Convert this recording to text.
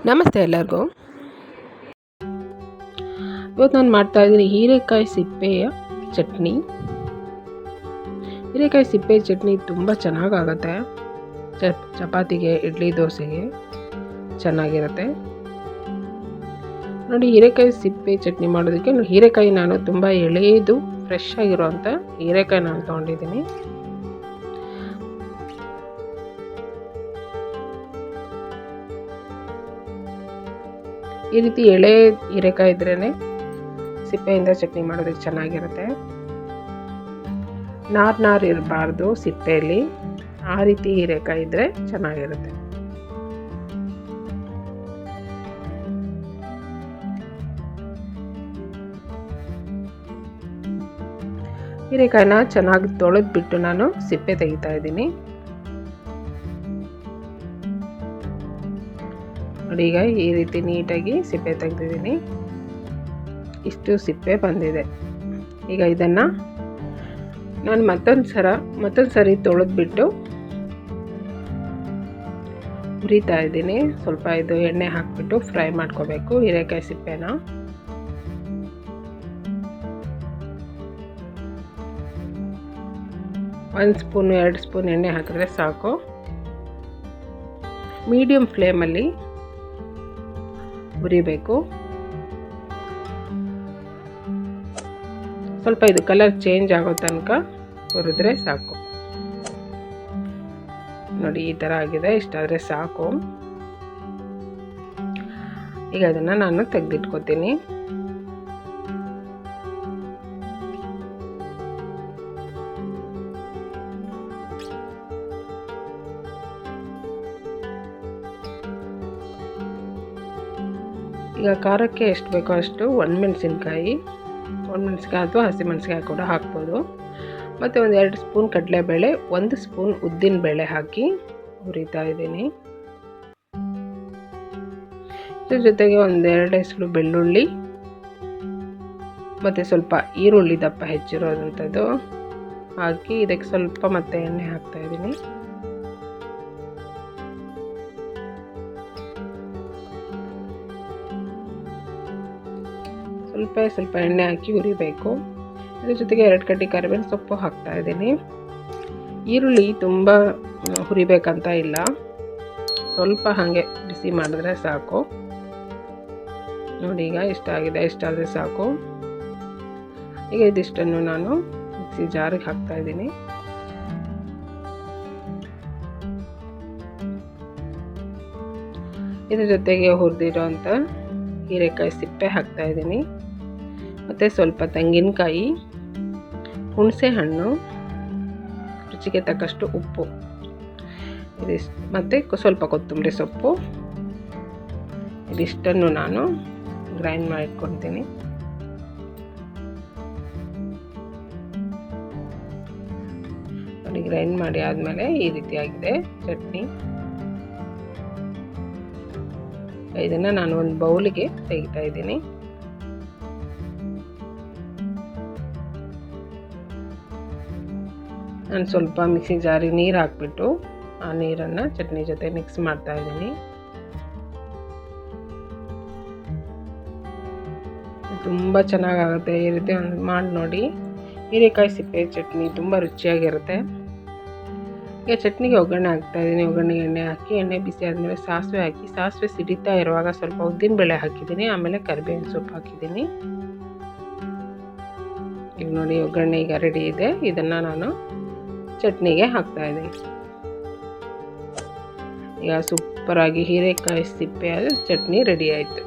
ನಮಸ್ತೆ ಎಲ್ಲರಿಗೂ. ಇವತ್ತು ನಾನು ಮಾಡ್ತಾಯಿದ್ದೀನಿ ಹೀರೆಕಾಯಿ ಸಿಪ್ಪೆಯ ಚಟ್ನಿ. ಹೀರೆಕಾಯಿ ಸಿಪ್ಪೆ ಚಟ್ನಿ ತುಂಬ ಚೆನ್ನಾಗಾಗುತ್ತೆ. ಚಪಾತಿಗೆ, ಇಡ್ಲಿ, ದೋಸೆಗೆ ಚೆನ್ನಾಗಿರುತ್ತೆ. ನೋಡಿ, ಹೀರೆಕಾಯಿ ಸಿಪ್ಪೆ ಚಟ್ನಿ ಮಾಡೋದಕ್ಕೆ ಹೀರೆಕಾಯಿ ನಾನು ತುಂಬ ಎಳೆಯದು ಫ್ರೆಶ್ ಆಗಿರೋವಂಥ ಹೀರೆಕಾಯಿ ನಾನು ತೊಗೊಂಡಿದ್ದೀನಿ. ಈ ರೀತಿ ಎಳೆ ಹೀರೆಕಾಯಿ ಇದ್ರೇ ಸಿಪ್ಪೆಯಿಂದ ಚಟ್ನಿ ಮಾಡೋದಕ್ಕೆ ಚೆನ್ನಾಗಿರುತ್ತೆ. ನಾರು ಇರಬಾರ್ದು ಸಿಪ್ಪೆಯಲ್ಲಿ, ಆ ರೀತಿ ಹೀರೆಕಾಯಿ ಇದ್ದರೆ ಚೆನ್ನಾಗಿರುತ್ತೆ. ಹೀರೆಕಾಯಿನ ಚೆನ್ನಾಗಿ ತೊಳೆದ್ಬಿಟ್ಟು ನಾನು ಸಿಪ್ಪೆ ತೆಗಿತಾ ಇದ್ದೀನಿ. ನೋಡಿ, ಈಗ ಈ ರೀತಿ ನೀಟಾಗಿ ಸಿಪ್ಪೆ ತೆಗೆದಿದ್ದೀನಿ. ಇಷ್ಟು ಸಿಪ್ಪೆ ಬಂದಿದೆ. ಈಗ ಇದನ್ನು ನಾನು ಮತ್ತೊಂದು ಸರಿ ತೊಳೆದ್ಬಿಟ್ಟು ಹುರಿತಾ ಇದ್ದೀನಿ. ಸ್ವಲ್ಪ ಇದು ಎಣ್ಣೆ ಹಾಕಿಬಿಟ್ಟು ಫ್ರೈ ಮಾಡ್ಕೋಬೇಕು ಹೀರೆಕಾಯಿ ಸಿಪ್ಪೆನ. ಒಂದು ಸ್ಪೂನು 2 ಸ್ಪೂನ್ ಎಣ್ಣೆ ಹಾಕಿದ್ರೆ ಸಾಕು. ಮೀಡಿಯಮ್ ಫ್ಲೇಮಲ್ಲಿ ಹುರಿಬೇಕು. ಸ್ವಲ್ಪ ಇದು ಕಲರ್ ಚೇಂಜ್ ಆಗೋ ತನಕ ಹುರಿದ್ರೆ ಸಾಕು. ನೋಡಿ, ಈ ಥರ ಆಗಿದೆ. ಇಷ್ಟಾದರೆ ಸಾಕು. ಈಗ ಅದನ್ನು ನಾನು ತೆಗೆದಿಟ್ಕೋತೀನಿ. ಈಗ ಖಾರಕ್ಕೆ ಎಷ್ಟು ಬೇಕೋ ಅಷ್ಟು ಒಣಮೆಣಸಿನ್ಕಾಯಿ ಅಥವಾ ಹಸಿಮೆಣಸಿನ್ಕಾಯಿ ಕೂಡ ಹಾಕ್ಬೋದು. ಮತ್ತು ಒಂದು 2 ಸ್ಪೂನ್ ಕಡಲೆಬೇಳೆ, 1 ಸ್ಪೂನ್ ಉದ್ದಿನಬೇಳೆ ಹಾಕಿ ಹುರಿತಾ ಇದ್ದೀನಿ. ಇದ್ರ ಜೊತೆಗೆ 1-2 ಎಸಳು ಬೆಳ್ಳುಳ್ಳಿ ಮತ್ತು ಸ್ವಲ್ಪ ಈರುಳ್ಳಿ ದಪ್ಪ ಹೆಚ್ಚಿರೋದಂಥದ್ದು ಹಾಕಿ ಇದಕ್ಕೆ ಸ್ವಲ್ಪ ಮತ್ತೆ ಎಣ್ಣೆ ಹಾಕ್ತಾ ಇದ್ದೀನಿ. ಸ್ವಲ್ಪ ಎಣ್ಣೆ ಹಾಕಿ ಹುರಿಬೇಕು. ಇದ್ರ ಜೊತೆಗೆ 2 ಕಡ್ಡಿ ಕರಿಬೇವಿನ ಸೊಪ್ಪು ಹಾಕ್ತಾ ಇದ್ದೀನಿ. ಈರುಳ್ಳಿ ತುಂಬ ಹುರಿಬೇಕಂತ ಇಲ್ಲ, ಸ್ವಲ್ಪ ಹಾಗೆ ಬಿಸಿ ಮಾಡಿದ್ರೆ ಸಾಕು. ನೋಡಿ, ಈಗ ಇಷ್ಟಾದರೆ ಸಾಕು. ಈಗ ಇದಿಷ್ಟನ್ನು ನಾನು ಮಿಕ್ಸಿ ಜಾರಿಗೆ ಹಾಕ್ತಾ ಇದ್ದೀನಿ. ಇದ್ರ ಜೊತೆಗೆ ಹುರಿದಿರೋಂಥ ಹೀರೆಕಾಯಿ ಸಿಪ್ಪೆ ಹಾಕ್ತಾ ಇದ್ದೀನಿ. ಮತ್ತು ಸ್ವಲ್ಪ ತೆಂಗಿನಕಾಯಿ, ಹುಣಸೆ ಹಣ್ಣು, ರುಚಿಗೆ ತಕ್ಕಷ್ಟು ಉಪ್ಪು, ಇದಿಷ್ಟು, ಮತ್ತು ಸ್ವಲ್ಪ ಕೊತ್ತಂಬರಿ ಸೊಪ್ಪು, ಇದಿಷ್ಟನ್ನು ನಾನು ಗ್ರೈಂಡ್ ಮಾಡಿ ಇಟ್ಕೊಳ್ತೀನಿ. ನೋಡಿ, ಗ್ರೈಂಡ್ ಮಾಡಿ ಆದಮೇಲೆ ಈ ರೀತಿಯಾಗಿದೆ ಚಟ್ನಿ. ಇದನ್ನು ನಾನು ಒಂದು ಬೌಲಿಗೆ ತೆಗಿತಾ ಇದ್ದೀನಿ. ನಾನು ಸ್ವಲ್ಪ ಮಿಕ್ಸಿ ಜಾರಿಗೆ ನೀರು ಹಾಕ್ಬಿಟ್ಟು ಆ ನೀರನ್ನು ಚಟ್ನಿ ಜೊತೆ ಮಿಕ್ಸ್ ಮಾಡ್ತಾ ಇದ್ದೀನಿ. ತುಂಬ ಚೆನ್ನಾಗಾಗುತ್ತೆ. ಈ ರೀತಿ ಒಂದು ಮಾಡಿ ನೋಡಿ. ಹೀರೆಕಾಯಿ ಸಿಪ್ಪೆ ಚಟ್ನಿ ತುಂಬ ರುಚಿಯಾಗಿರುತ್ತೆ. ಈಗ ಚಟ್ನಿಗೆ ಒಗ್ಗರಣೆ ಹಾಕ್ತಾ ಇದ್ದೀನಿ. ಒಗ್ಗರಣೆಗೆ ಎಣ್ಣೆ ಹಾಕಿ, ಎಣ್ಣೆ ಬಿಸಿ ಆದಮೇಲೆ ಸಾಸಿವೆ ಹಾಕಿ, ಸಾಸಿವೆ ಸಿಡಿತಾ ಇರುವಾಗ ಸ್ವಲ್ಪ ಉದ್ದಿನಬೇಳೆ ಹಾಕಿದ್ದೀನಿ. ಆಮೇಲೆ ಕರಿಬೇವಿನ ಸೊಪ್ಪು ಹಾಕಿದ್ದೀನಿ. ಈಗ ನೋಡಿ, ಒಗ್ಗರಣೆ ಈಗ ರೆಡಿ ಇದೆ. ಇದನ್ನು ನಾನು ಚಟ್ನಿಗೆ ಹಾಕ್ತಾ ಇದ್ದೀನಿ. ಈಗ ಸೂಪರಾಗಿ ಹೀರೆಕಾಯಿ ಸಿಪ್ಪೆಯ ಚಟ್ನಿ ರೆಡಿ ಆಯಿತು.